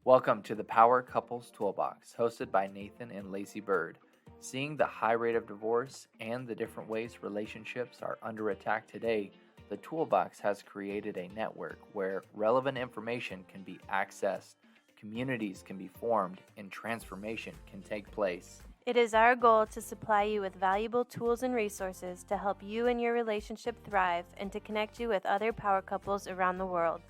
Welcome to the Power Couples Toolbox, hosted by Nathan and Lacey Bird. Seeing the high rate of divorce and the different ways relationships are under attack today, the Toolbox has created a network where relevant information can be accessed, communities can be formed, and transformation can take place. It is our goal to supply you with valuable tools and resources to help you and your relationship thrive and to connect you with other power couples around the world.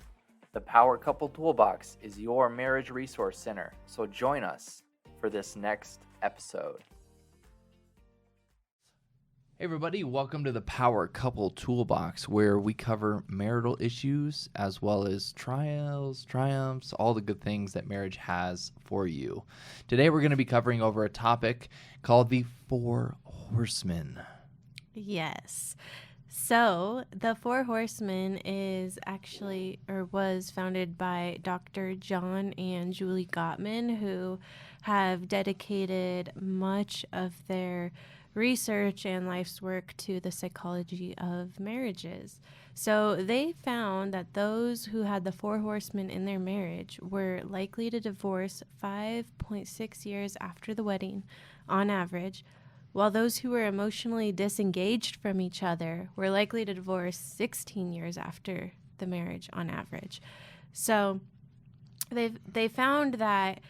The Power Couple Toolbox is your marriage resource center, so join us for this next episode. Hey everybody, welcome to the Power Couple Toolbox, where we cover marital issues as well as trials, triumphs, all the good things that marriage has for you. Today we're going to be covering over a topic called the Four Horsemen. Yes. So the Four Horsemen was founded by Dr. John and Julie Gottman, who have dedicated much of their research and life's work to the psychology of marriages. So they found that those who had the Four Horsemen in their marriage were likely to divorce 5.6 years after the wedding on average, while those who were emotionally disengaged from each other were likely to divorce 16 years after the marriage on average. So they found that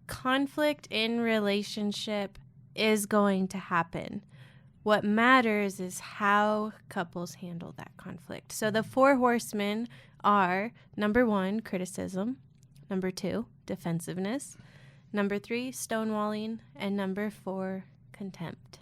conflict in relationship is going to happen. What matters is how couples handle that conflict. So the Four Horsemen are, number 1, criticism, number 2, defensiveness, number 3, stonewalling, and number 4, contempt.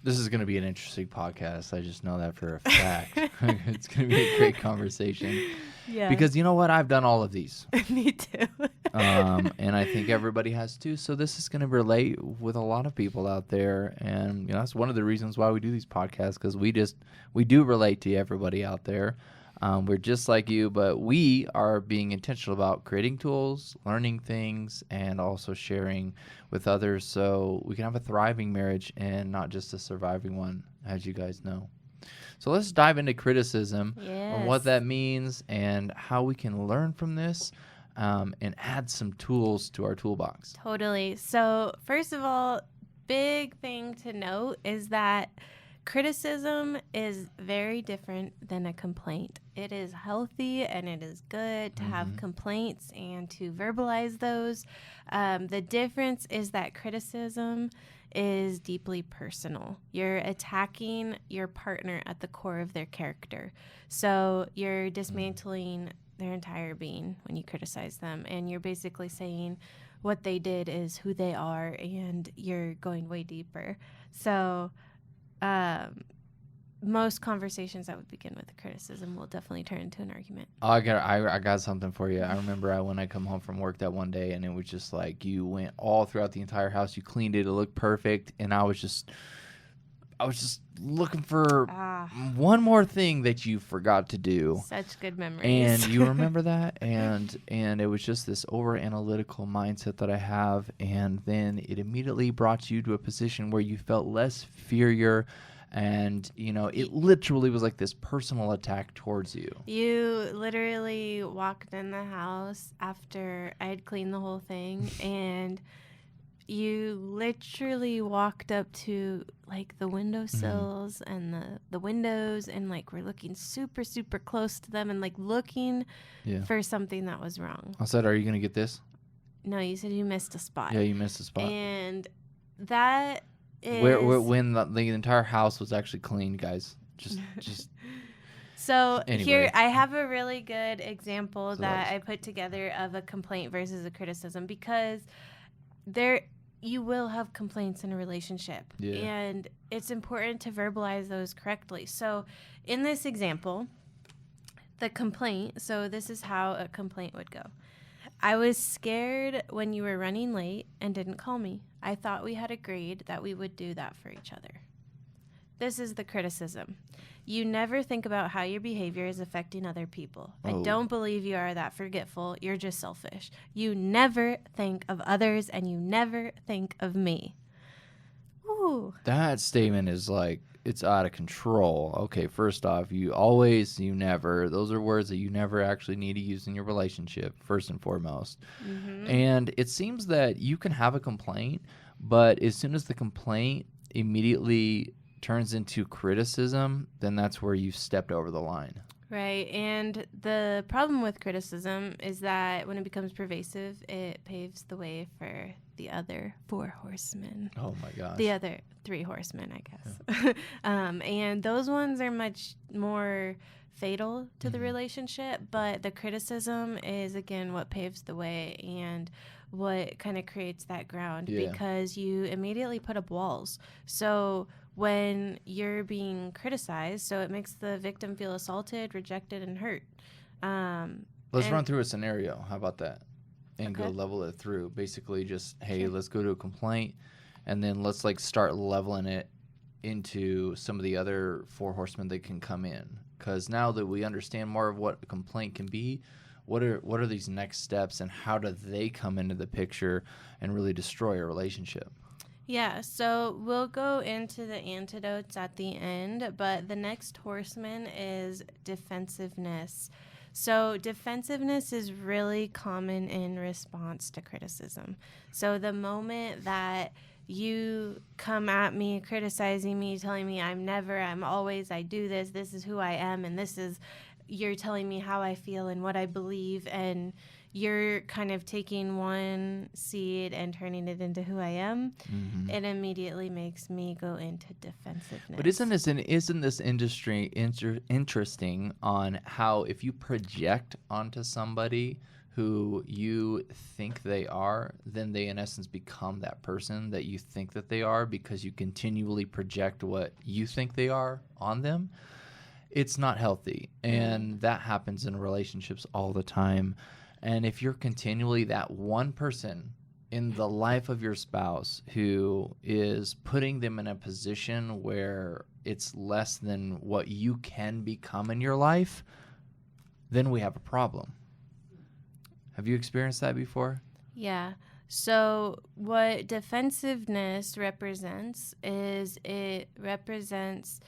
This is going to be an interesting podcast. I just know that for a fact. It's going to be a great conversation. Yeah. Because you know what? I've done all of these. Me too. And I think everybody has too. So this is going to relate with a lot of people out there. And that's one of the reasons why we do these podcasts, because we do relate to everybody out there. We're just like you, but we are being intentional about creating tools, learning things, and also sharing with others so we can have a thriving marriage and not just a surviving one, as you guys know. So let's dive into criticism and what that means and how we can learn from this and add some tools to our toolbox. Totally. So first of all, big thing to note is that criticism is very different than a complaint. It is healthy and it is good to have complaints and to verbalize those. The difference is that criticism is deeply personal. You're attacking your partner at the core of their character. So you're dismantling their entire being when you criticize them, and you're basically saying what they did is who they are, and you're going way deeper. So most conversations that would begin with a criticism will definitely turn into an argument. Oh, I got something for you. I remember when I come home from work that one day, and it was just like you went all throughout the entire house. You cleaned it. It looked perfect. And I was just looking for one more thing that you forgot to do. Such good memories. And you remember that? And it was just this over-analytical mindset that I have. And then it immediately brought you to a position where you felt less inferior. And, it literally was like this personal attack towards you. You literally walked in the house after I had cleaned the whole thing, and you literally walked up to, like, the windowsills and the windows, and, like, we're looking super, super close to them and, like, looking for something that was wrong. I said, are you going to get this? No, you said you missed a spot. Yeah, you missed a spot. And that is... when the entire house was actually cleaned, guys. Just So anyway. Here, I have a really good example that I put together of a complaint versus a criticism, because you will have complaints in a relationship, and it's important to verbalize those correctly. So in this example, the complaint, so this is how a complaint would go. I was scared when you were running late and didn't call me. I thought we had agreed that we would do that for each other. This is the criticism. You never think about how your behavior is affecting other people. I don't believe you are that forgetful. You're just selfish. You never think of others, and you never think of me. Ooh. That statement is like it's out of control. Okay, first off, you always, you never, those are words that you never actually need to use in your relationship, first and foremost. And it seems that you can have a complaint, but as soon as the complaint immediately turns into criticism, then that's where you've stepped over the line. Right. And the problem with criticism is that when it becomes pervasive, it paves the way for the other four horsemen. Oh my gosh. The other three horsemen, I guess. Yeah. And those ones are much more fatal to the relationship, but the criticism is, again, what paves the way and what kind of creates that ground, because you immediately put up walls. So when you're being criticized, so it makes the victim feel assaulted, rejected, and hurt. Let's run through a scenario. How about that? And Okay. go level it through. Basically just, hey, let's go to a complaint, and then let's like start leveling it into some of the other four horsemen that can come in. Because now that we understand more of what a complaint can be, what are these next steps, and how do they come into the picture and really destroy a relationship? Yeah, so we'll go into the antidotes at the end, but the next horseman is defensiveness. So defensiveness is really common in response to criticism. So the moment that you come at me, criticizing me, telling me I'm always, I do this, this is who I am, and you're telling me how I feel and what I believe, and you're kind of taking one seed and turning it into who I am, it immediately makes me go into defensiveness. But isn't this industry interesting on how if you project onto somebody who you think they are, then they in essence become that person that you think that they are, because you continually project what you think they are on them? It's not healthy, and that happens in relationships all the time. And if you're continually that one person in the life of your spouse who is putting them in a position where it's less than what you can become in your life, then we have a problem. Have you experienced that before? Yeah. So what defensiveness represents is it represents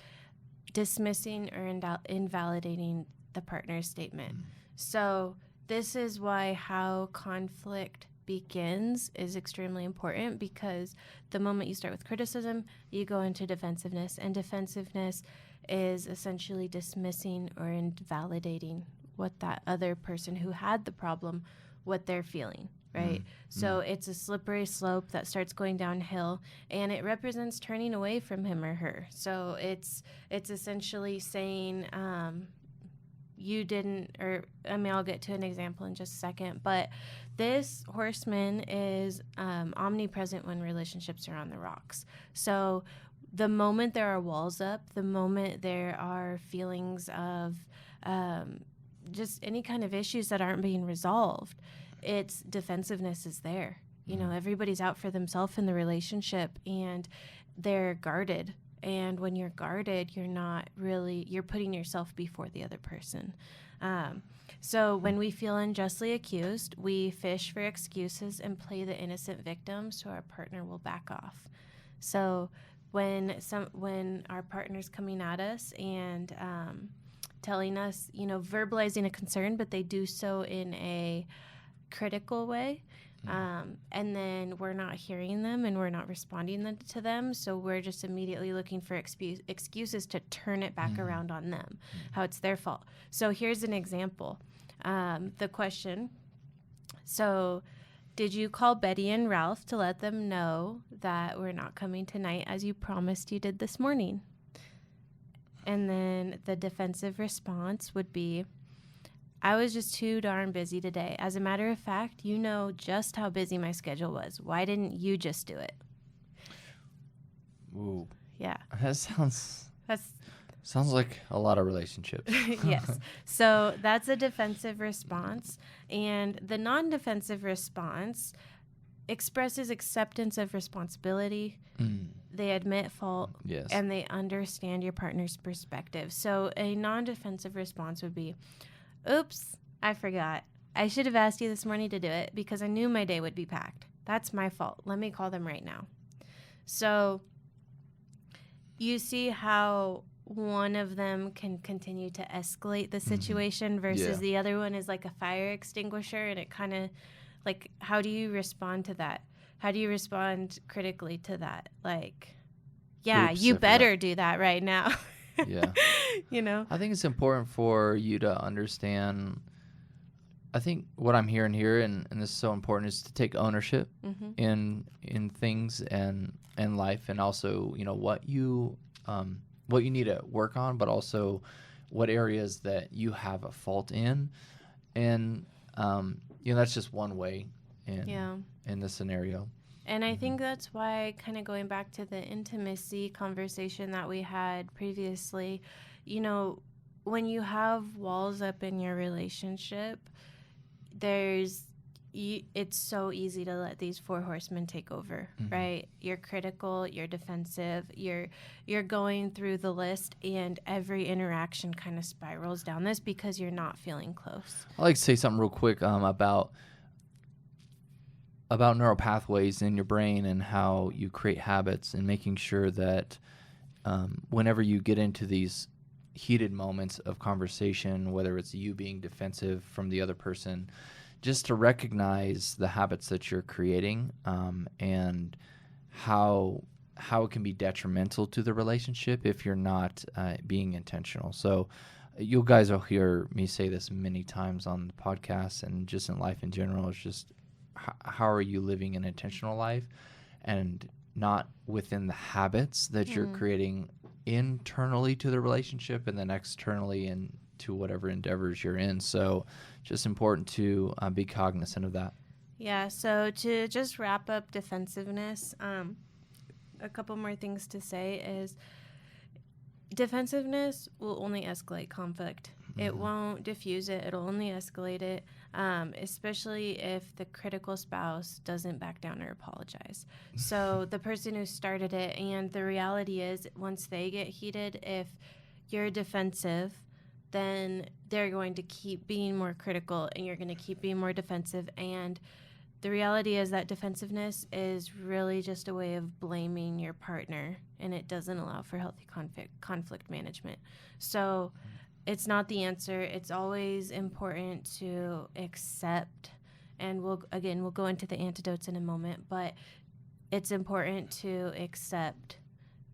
dismissing or invalidating the partner's statement. So this is why how conflict begins is extremely important, because the moment you start with criticism, you go into defensiveness, and defensiveness is essentially dismissing or invalidating what that other person who had the problem, what they're feeling, right? So it's a slippery slope that starts going downhill, and it represents turning away from him or her. So it's essentially saying, you didn't, or I'll get to an example in just a second, but this horseman is omnipresent when relationships are on the rocks. So the moment there are walls up, the moment there are feelings of just any kind of issues that aren't being resolved, it's defensiveness is there. You know, everybody's out for themselves in the relationship, and they're guarded. And when you're guarded, you're putting yourself before the other person. So when we feel unjustly accused, we fish for excuses and play the innocent victim so our partner will back off. So when our partner's coming at us and telling us, verbalizing a concern, but they do so in a critical way, and then we're not hearing them and we're not responding to them, so we're just immediately looking for excuses to turn it back around on them, how it's their fault. So here's an example. The question, so did you call Betty and Ralph to let them know that we're not coming tonight as you promised you did this morning? And then the defensive response would be, I was just too darn busy today. As a matter of fact, you know just how busy my schedule was. Why didn't you just do it? Ooh. Yeah. That sounds like a lot of relationships. Yes. So that's a defensive response. And the non-defensive response expresses acceptance of responsibility. They admit fault. Yes. And they understand your partner's perspective. So a non-defensive response would be, oops, I forgot. I should have asked you this morning to do it because I knew my day would be packed. That's my fault. Let me call them right now. So you see how one of them can continue to escalate the situation versus the other one is like a fire extinguisher, and it kind of like, how do you respond to that? How do you respond critically to that? Like, yeah, Oops, you I forgot. better do that right now. Yeah. You know? I think it's important for you to understand. I think what I'm hearing here, and this is so important, is to take ownership in things and life, and also, you know, what you need to work on, but also what areas that you have a fault in, and you know, that's just one way in this scenario. And I think that's why, kind of going back to the intimacy conversation that we had previously, you know, when you have walls up in your relationship, it's so easy to let these four horsemen take over, right? You're critical, you're defensive, you're going through the list, and every interaction kind of spirals down this because you're not feeling close. I'd like to say something real quick about neural pathways in your brain and how you create habits, and making sure that whenever you get into these heated moments of conversation, whether it's you being defensive from the other person, just to recognize the habits that you're creating, and how it can be detrimental to the relationship if you're not being intentional. So you guys will hear me say this many times on the podcast and just in life in general. It's just, how are you living an intentional life, and not within the habits that you're creating internally to the relationship and then externally into whatever endeavors you're in. So just important to be cognizant of that. Yeah, so to just wrap up defensiveness, a couple more things to say is defensiveness will only escalate conflict. It won't diffuse it. It'll only escalate it, especially if the critical spouse doesn't back down or apologize. So the person who started it, and the reality is once they get heated, if you're defensive, then they're going to keep being more critical, and you're going to keep being more defensive. And the reality is that defensiveness is really just a way of blaming your partner, and it doesn't allow for healthy conflict management. So it's not the answer. It's always important to accept, and we'll go into the antidotes in a moment, but it's important to accept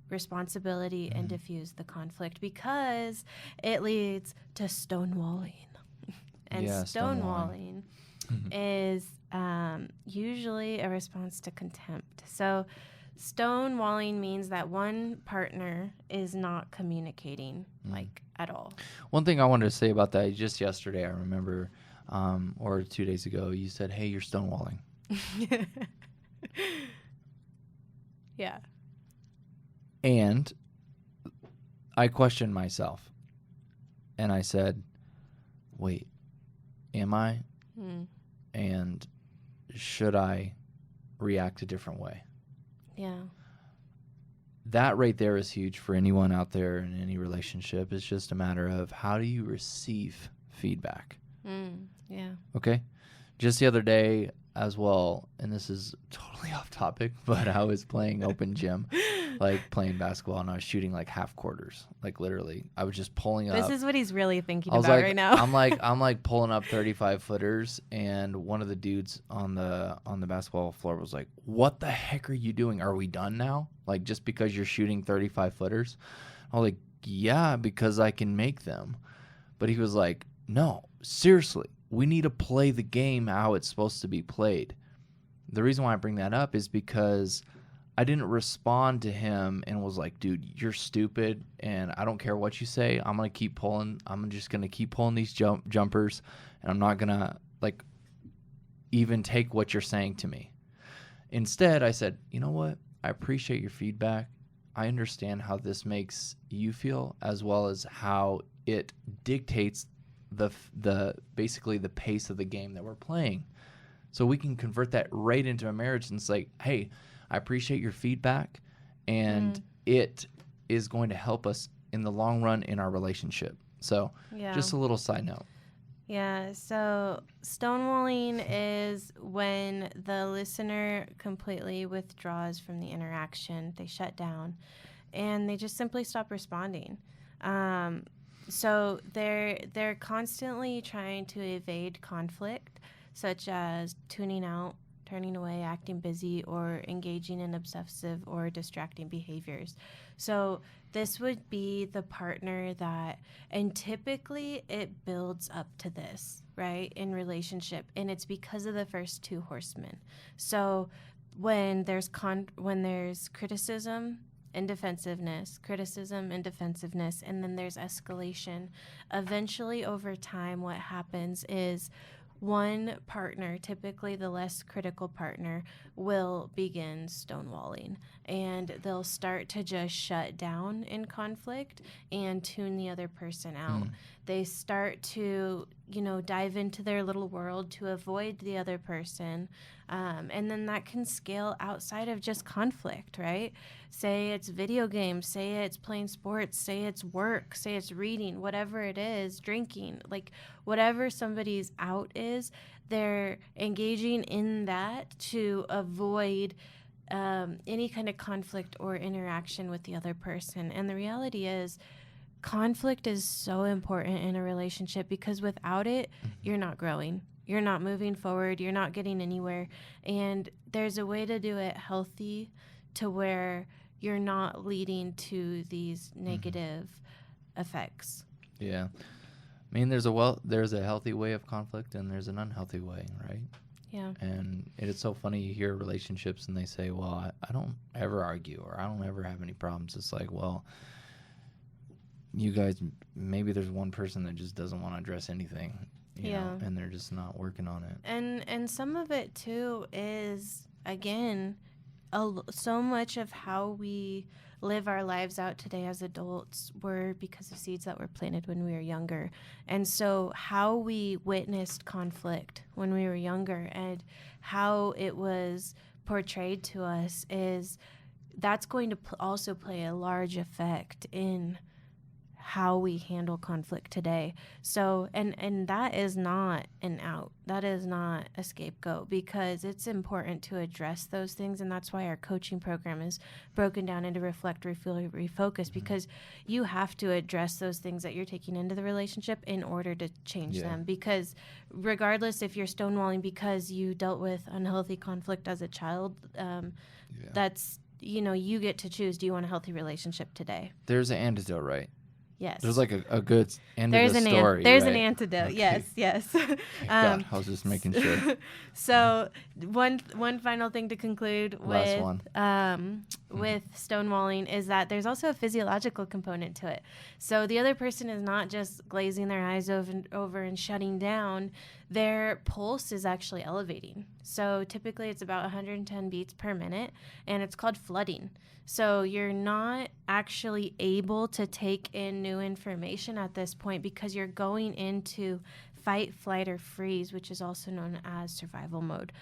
responsibility and diffuse the conflict, because it leads to stonewalling. And stonewalling is usually a response to contempt. So stonewalling means that one partner is not communicating like at all. One thing I wanted to say about that, just yesterday, I remember, or 2 days ago, you said, "Hey, you're stonewalling." Yeah. And I questioned myself, and I said, wait, am I? And should I react a different way? Yeah. That right there is huge for anyone out there in any relationship. It's just a matter of, how do you receive feedback? Yeah. Okay. Just the other day as well, and this is totally off topic, but I was playing open gym, like playing basketball, and I was shooting like half quarters. Like literally, I was just pulling up. This is what he's really thinking I was about like, right now. I'm like pulling up 35 footers, and one of the dudes on the basketball floor was like, "What the heck are you doing? Are we done now? Like, just because you're shooting 35 footers?" I was like, "Yeah, because I can make them." But he was like, "No, seriously, we need to play the game how it's supposed to be played." The reason why I bring that up is because I didn't respond to him and was like, "Dude, you're stupid, and I don't care what you say. I'm gonna keep pulling. I'm just gonna keep pulling these jumpers, and I'm not gonna like even take what you're saying to me." Instead, I said, "You know what? I appreciate your feedback. I understand how this makes you feel, as well as how it dictates the basically the pace of the game that we're playing. So we can convert that right into a marriage, and it's like, hey, I appreciate your feedback, and it is going to help us in the long run in our relationship." So just a little side note. Yeah, so stonewalling is when the listener completely withdraws from the interaction. They shut down. and they just simply stop responding. So they're constantly trying to evade conflict, such as tuning out, turning away, acting busy, or engaging in obsessive or distracting behaviors. So this would be the partner that, and typically it builds up to this, right, in relationship, and it's because of the first two horsemen. So when there's criticism and defensiveness, and then there's escalation, eventually over time what happens is one partner, typically the less critical partner, will begin stonewalling, and they'll start to just shut down in conflict and tune the other person out. They start to, dive into their little world to avoid the other person, and then that can scale outside of just conflict, right? Say it's video games, say it's playing sports, say it's work, say it's reading, whatever it is, drinking, like whatever somebody's out is, they're engaging in that to avoid any kind of conflict or interaction with the other person. And the reality is, conflict is so important in a relationship because without it, you're not growing. You're not moving forward. You're not getting anywhere. And there's a way to do it healthy to where you're not leading to these negative effects. Yeah. I mean, there's a healthy way of conflict and there's an unhealthy way, right? Yeah. And it's so funny, you hear relationships and they say, well, I don't ever argue or I don't ever have any problems. It's like, well, you guys, maybe there's one person that just doesn't want to address anything, you know, and they're just not working on it. And some of it too is, again, so much of how we live our lives out today as adults were because of seeds that were planted when we were younger. And so how we witnessed conflict when we were younger and how it was portrayed to us that's going to also play a large effect in how we handle conflict today. So, and that is not an out. That is not a scapegoat, because it's important to address those things. And that's why our coaching program is broken down into reflect, refuel, refocus, because you have to address those things that you're taking into the relationship in order to change them. Because regardless if you're stonewalling because you dealt with unhealthy conflict as a child, that's, you get to choose. Do you want a healthy relationship today? There's an antidote, right? Yes. There's like a good end of the story. There's right? an antidote. Okay. Yes. God, I was just making sure. So one final thing to conclude Last one. With stonewalling is that there's also a physiological component to it. So the other person is not just glazing their eyes over and shutting down. Their pulse is actually elevating. So typically it's about 110 beats per minute, and it's called flooding. So you're not actually able to take in new information at this point because you're going into fight, flight, or freeze, which is also known as survival mode.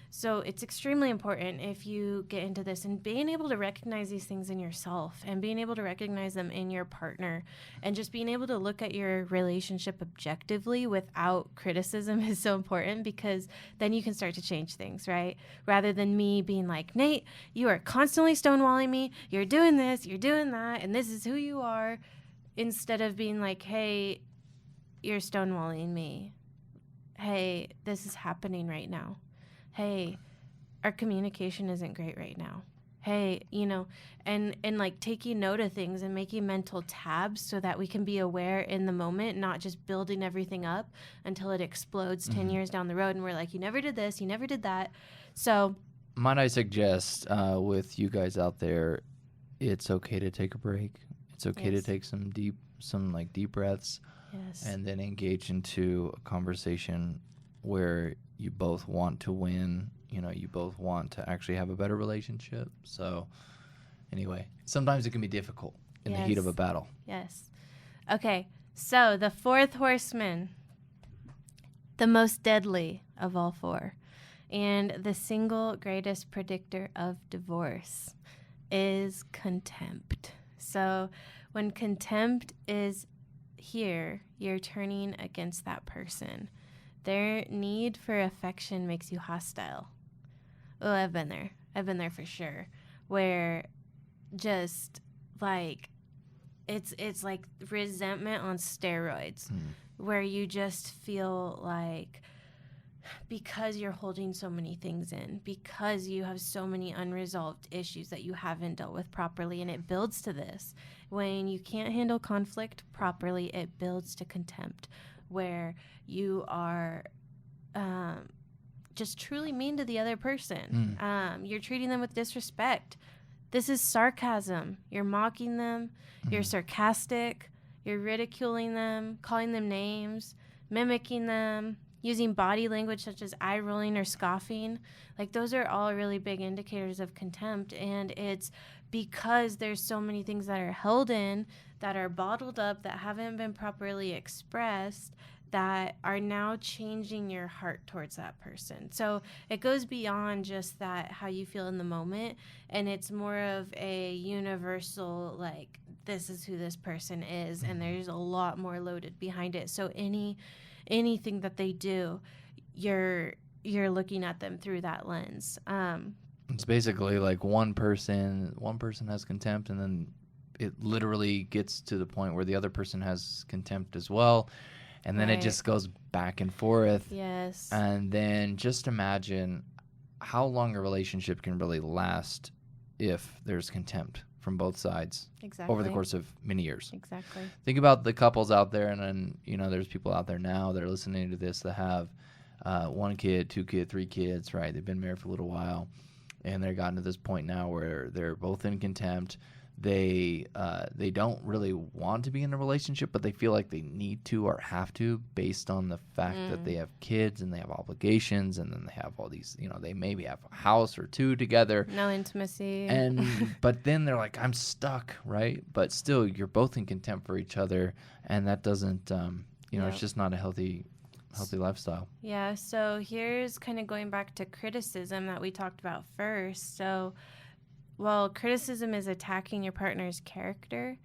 So it's extremely important if you get into this and being able to recognize these things in yourself and being able to recognize them in your partner and just being able to look at your relationship objectively without criticism is so important, because then you can start to change things, right? Rather than me being like, Nate, you are constantly stonewalling me. You're doing this, you're doing that, and this is who you are. Instead of being like, hey, you're stonewalling me. Hey, this is happening right now. Hey, our communication isn't great right now. Hey, and like taking note of things and making mental tabs so that we can be aware in the moment, not just building everything up until it explodes 10 years down the road and we're like, you never did this, you never did that. So might I suggest with you guys out there, it's okay to take a break. It's okay to take some deep breaths. Yes. And then engage into a conversation where you both want to win, you both want to actually have a better relationship. So anyway, sometimes it can be difficult in the heat of a battle. Yes. Okay, so the fourth horseman, the most deadly of all four, and the single greatest predictor of divorce is contempt. So when contempt is here, you're turning against that person. Their need for affection makes you hostile. Oh, I've been there for sure. Where just like it's like resentment on steroids, where you just feel like because you're holding so many things in, because you have so many unresolved issues that you haven't dealt with properly, and it builds to this. When you can't handle conflict properly, it builds to contempt, where you are just truly mean to the other person. You're treating them with disrespect. This is sarcasm. You're mocking them. You're sarcastic. You're ridiculing them, calling them names, mimicking them, using body language such as eye rolling or scoffing. Like, those are all really big indicators of contempt. And it's because there's so many things that are held in, that are bottled up, that haven't been properly expressed, that are now changing your heart towards that person. So it goes beyond just that, how you feel in the moment. And it's more of a universal, like, this is who this person is. And there's a lot more loaded behind it. So anything that they do, you're looking at them through that lens. It's basically like one person has contempt, and then it literally gets to the point where the other person has contempt as well, and then it just goes back and forth. Yes. And then just imagine how long a relationship can really last if there's contempt from both sides over the course of many years. Exactly. Think about the couples out there, and then, you know, there's people out there now that are listening to this that have 1 kid, 2 kids, 3 kids, right? They've been married for a little while, and they're gotten to this point now where they're both in contempt. They don't really want to be in a relationship, but they feel like they need to or have to, based on the fact that they have kids and they have obligations, and then they have all these, you know, they maybe have a house or 2 together. No intimacy. And but then they're like, I'm stuck, right? But still, you're both in contempt for each other, and that doesn't, it's just not a healthy lifestyle. Yeah, so here's kind of going back to criticism that we talked about first. So, well, criticism is attacking your partner's character.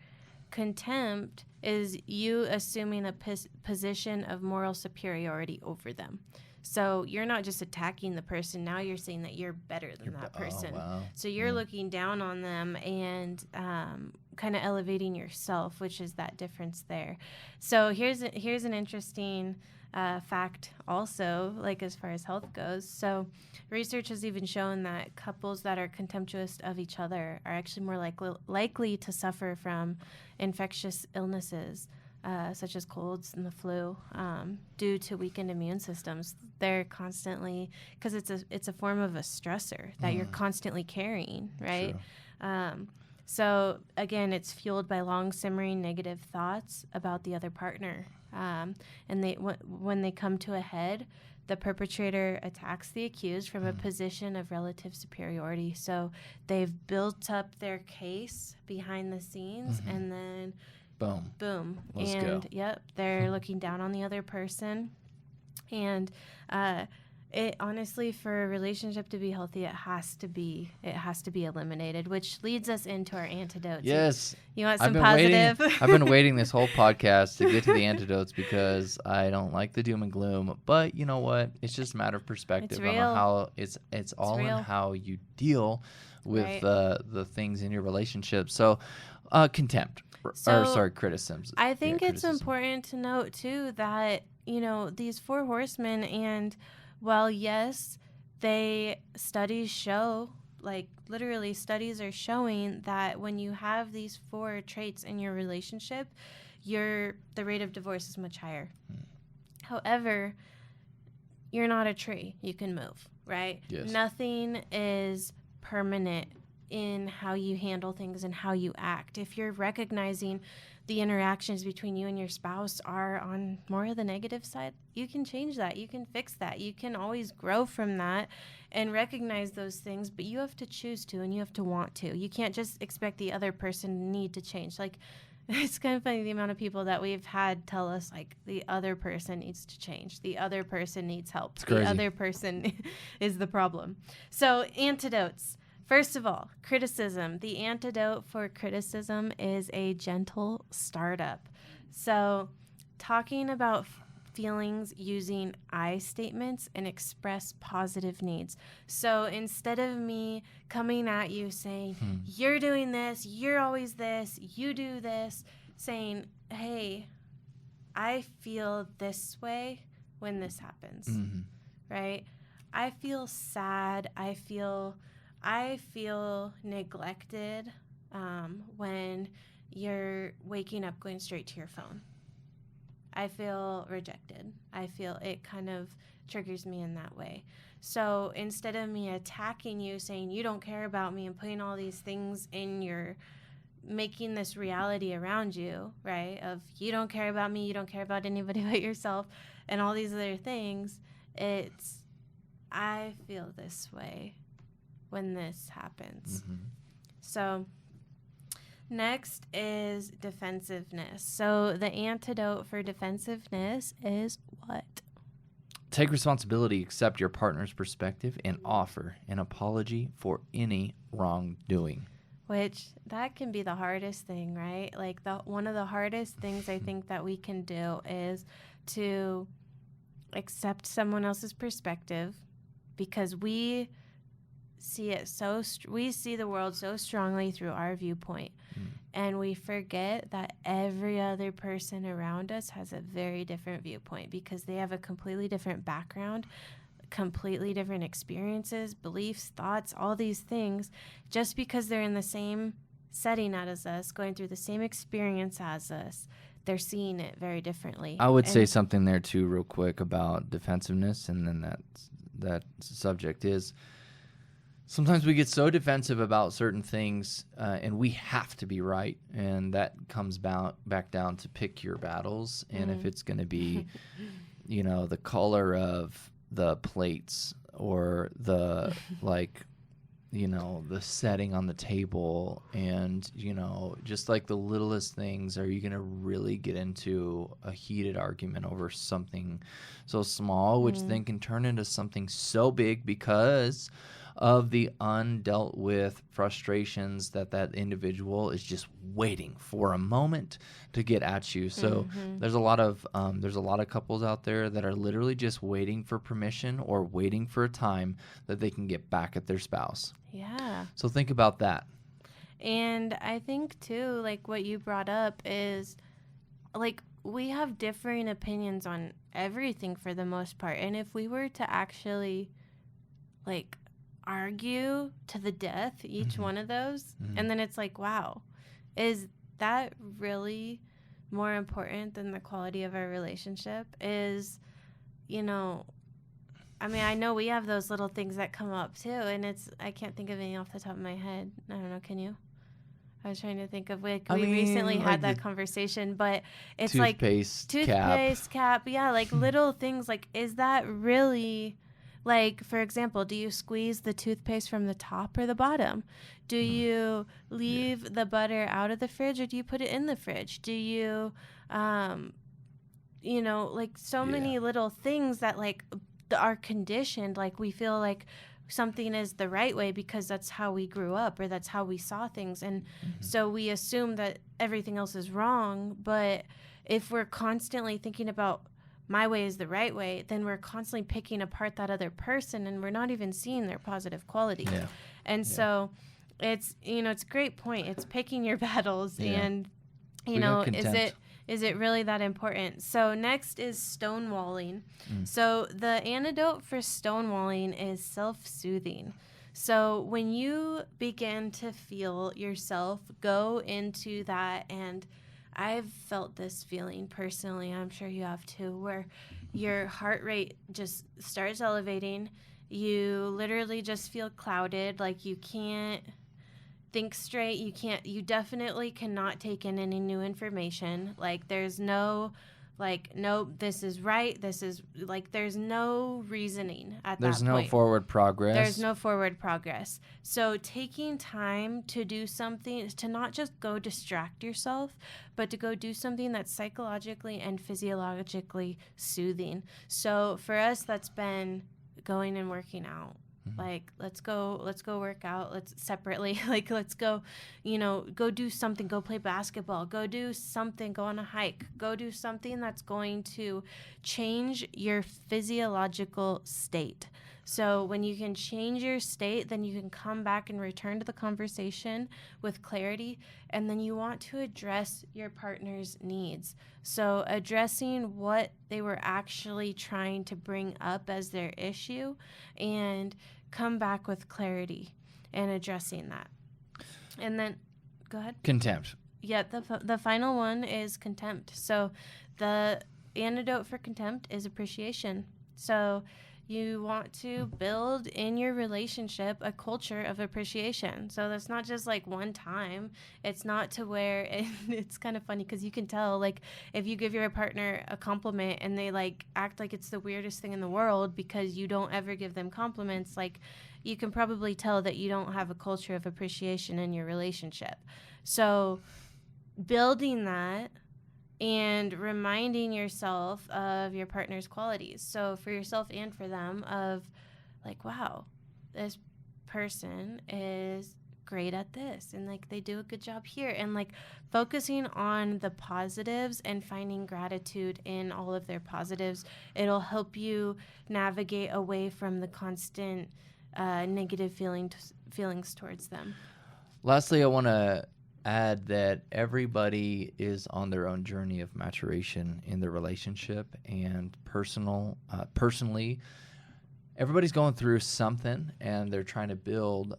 Contempt is you assuming a position of moral superiority over them. So you're not just attacking the person. Now you're saying that you're better than that person. Oh, wow. So you're looking down on them and kind of elevating yourself, which is that difference there. So here's an interesting fact also, like as far as health goes. So research has even shown that couples that are contemptuous of each other are actually more likely to suffer from infectious illnesses, such as colds and the flu, due to weakened immune systems. They're constantly, because it's a form of a stressor that you're constantly carrying, right? So again, it's fueled by long simmering negative thoughts about the other partner. And when they come to a head, the perpetrator attacks the accused from a position of relative superiority. So they've built up their case behind the scenes, and then boom. Let's and go. Yep, they're looking down on the other person. And it honestly, for a relationship to be healthy, it has to be eliminated, which leads us into our antidotes. Yes. You want some positive? I've been waiting this whole podcast to get to the antidotes because I don't like the doom and gloom. But you know what? It's just a matter of perspective. It's real. On how it's all real. in how you deal with the things in your relationship. So, contempt. Criticisms. I think it's important to note too that, these Four Horsemen, and while yes, studies show, like literally studies are showing that when you have these 4 traits in your relationship, the rate of divorce is much higher. However, you're not a tree. You can move, right? Yes. Nothing is permanent in how you handle things and how you act. If you're recognizing the interactions between you and your spouse are on more of the negative side, you can change that. You can fix that. You can always grow from that and recognize those things, but you have to choose to, and you have to want to. You can't just expect the other person to need to change. Like, it's kind of funny the amount of people that we've had tell us, like, the other person needs to change. The other person needs help. It's crazy. The other person is the problem. So, antidotes. First of all, criticism. The antidote for criticism is a gentle startup. So, talking about feelings using I statements and express positive needs. So instead of me coming at you saying, you're doing this, you're always this, you do this, saying, hey, I feel this way when this happens, right? I feel sad. I feel neglected when you're waking up going straight to your phone. I feel rejected. I feel it kind of triggers me in that way. So instead of me attacking you, saying you don't care about me and putting all these things in your, making this reality around you, right, of you don't care about me, you don't care about anybody but yourself, and all these other things, it's, I feel this way when this happens. So next is defensiveness. So the antidote for defensiveness is what? Take responsibility, accept your partner's perspective, and offer an apology for any wrongdoing. Which that can be the hardest thing, right? Like one of the hardest things I think that we can do is to accept someone else's perspective, because we see it we see the world so strongly through our viewpoint. And we forget that every other person around us has a very different viewpoint, because they have a completely different background, completely different experiences, beliefs, thoughts, all these things. Just because they're in the same setting as us, going through the same experience as us, they're seeing it very differently. I would say something there too real quick about defensiveness, and then that subject is, sometimes we get so defensive about certain things, and we have to be right, and that comes back down to pick your battles. And if it's going to be, the color of the plates, or the the setting on the table, and just like the littlest things, are you going to really get into a heated argument over something so small, which then can turn into something so big because of the undealt with frustrations that individual is just waiting for a moment to get at you. So there's a lot of couples out there that are literally just waiting for permission or waiting for a time that they can get back at their spouse. Yeah. So think about that. And I think too, like what you brought up is, like, we have differing opinions on everything for the most part. And if we were to actually like argue to the death each one of those, and then it's like, wow, is that really more important than the quality of our relationship? Is, I mean, I know we have those little things that come up too, and I can't think of any off the top of my head. I don't know, can you? I was trying to think of, we recently had that conversation, but it's toothpaste cap. Yeah, like little things, like, is that really, like, for example, do you squeeze the toothpaste from the top or the bottom? Do you leave the butter out of the fridge, or do you put it in the fridge? Do you, like so many little things that like are conditioned, like we feel like something is the right way because that's how we grew up, or that's how we saw things. And so we assume that everything else is wrong. But if we're constantly thinking about my way is the right way, then we're constantly picking apart that other person, and we're not even seeing their positive qualities. Yeah. And so it's, it's a great point. It's picking your battles, and, is it really that important? So next is stonewalling. So the antidote for stonewalling is self-soothing. So when you begin to feel yourself go into that, and I've felt this feeling personally, I'm sure you have too, where your heart rate just starts elevating. You literally just feel clouded, like you can't think straight. You definitely cannot take in any new information. Like there's no, this is right. This is like, there's no reasoning at that point. There's no forward progress. There's no forward progress. So taking time to do something, to not just go distract yourself, but to go do something that's psychologically and physiologically soothing. So for us, that's been going and working out. Like, let's go work out. Let's separately, like, let's go, go do something, go play basketball, go do something, go on a hike, go do something that's going to change your physiological state. So when you can change your state, then you can come back and return to the conversation with clarity. And then you want to address your partner's needs. So addressing what they were actually trying to bring up as their issue, and come back with clarity and addressing that. And then, go ahead. Contempt. Yeah, the final one is contempt. So the antidote for contempt is appreciation. So you want to build in your relationship a culture of appreciation. So that's not just like one time. It's not to where it's kind of funny because you can tell, like, if you give your partner a compliment and they like act like it's the weirdest thing in the world because you don't ever give them compliments, like, you can probably tell that you don't have a culture of appreciation in your relationship. So building that and reminding yourself of your partner's qualities. So for yourself and for them, of like, wow, this person is great at this, and like they do a good job here, and like focusing on the positives and finding gratitude in all of their positives. It'll help you navigate away from the constant negative feelings towards them. Lastly, I want to add that everybody is on their own journey of maturation in their relationship, and personally, everybody's going through something and they're trying to build,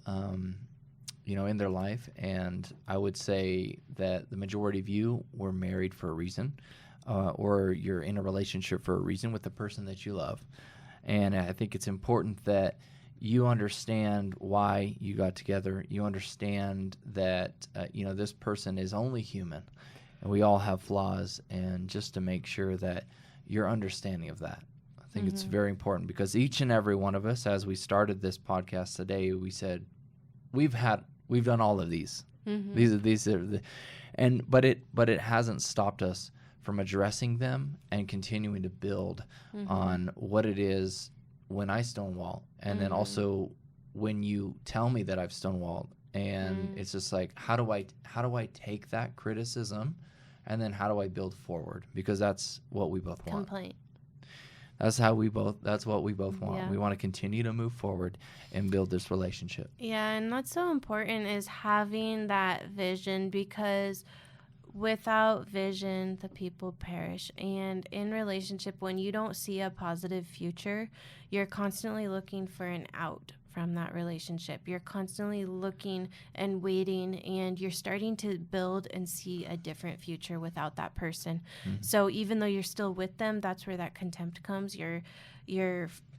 in their life. And I would say that the majority of you were married for a reason, or you're in a relationship for a reason with the person that you love. And I think it's important that you understand why you got together. You understand that, this person is only human and we all have flaws, and just to make sure that you're understanding of that. I think it's very important, because each and every one of us, as we started this podcast today, we said, we've done all of these. These are but it hasn't stopped us from addressing them and continuing to build on what it is when I stonewall, and then also when you tell me that I've stonewalled, and it's just like, how do I take that criticism, and then how do I build forward? Because that's what we both want. Complaint. That's what we both want. Yeah. We want to continue to move forward and build this relationship. Yeah, and that's so important, is having that vision, because without vision, the people perish. And in relationship, when you don't see a positive future, you're constantly looking for an out from that relationship. You're constantly looking and waiting, and you're starting to build and see a different future without that person. So even though you're still with them, that's where that contempt comes. You're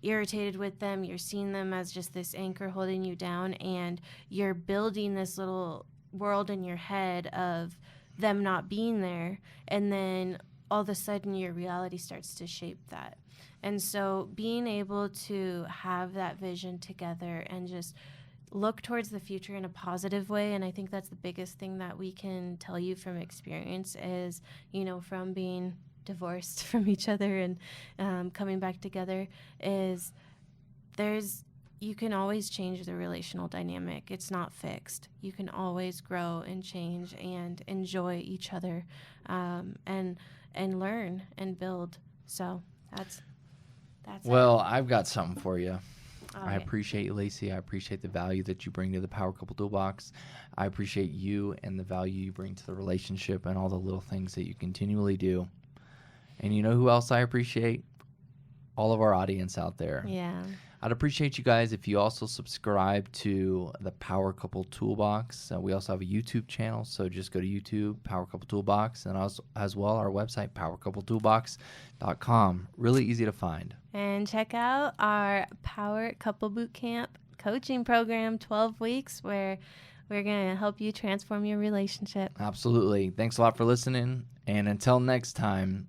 irritated with them. You're seeing them as just this anchor holding you down, and you're building this little world in your head of them not being there, and then all of a sudden your reality starts to shape that. And so being able to have that vision together and just look towards the future in a positive way, and I think that's the biggest thing that we can tell you from experience is, from being divorced from each other and coming back together, is you can always change the relational dynamic. It's not fixed. You can always grow and change and enjoy each other, and learn and build. So that's well, I've got something for you. Okay. I appreciate you, Lacey. I appreciate the value that you bring to the Power Couple Toolbox. I appreciate you and the value you bring to the relationship and all the little things that you continually do. And you know who else I appreciate? All of our audience out there. Yeah. I'd appreciate you guys if you also subscribe to the Power Couple Toolbox. We also have a YouTube channel, so just go to YouTube, Power Couple Toolbox, and as well our website, powercoupletoolbox.com. Really easy to find. And check out our Power Couple Bootcamp coaching program, 12 weeks, where we're going to help you transform your relationship. Absolutely. Thanks a lot for listening, and until next time,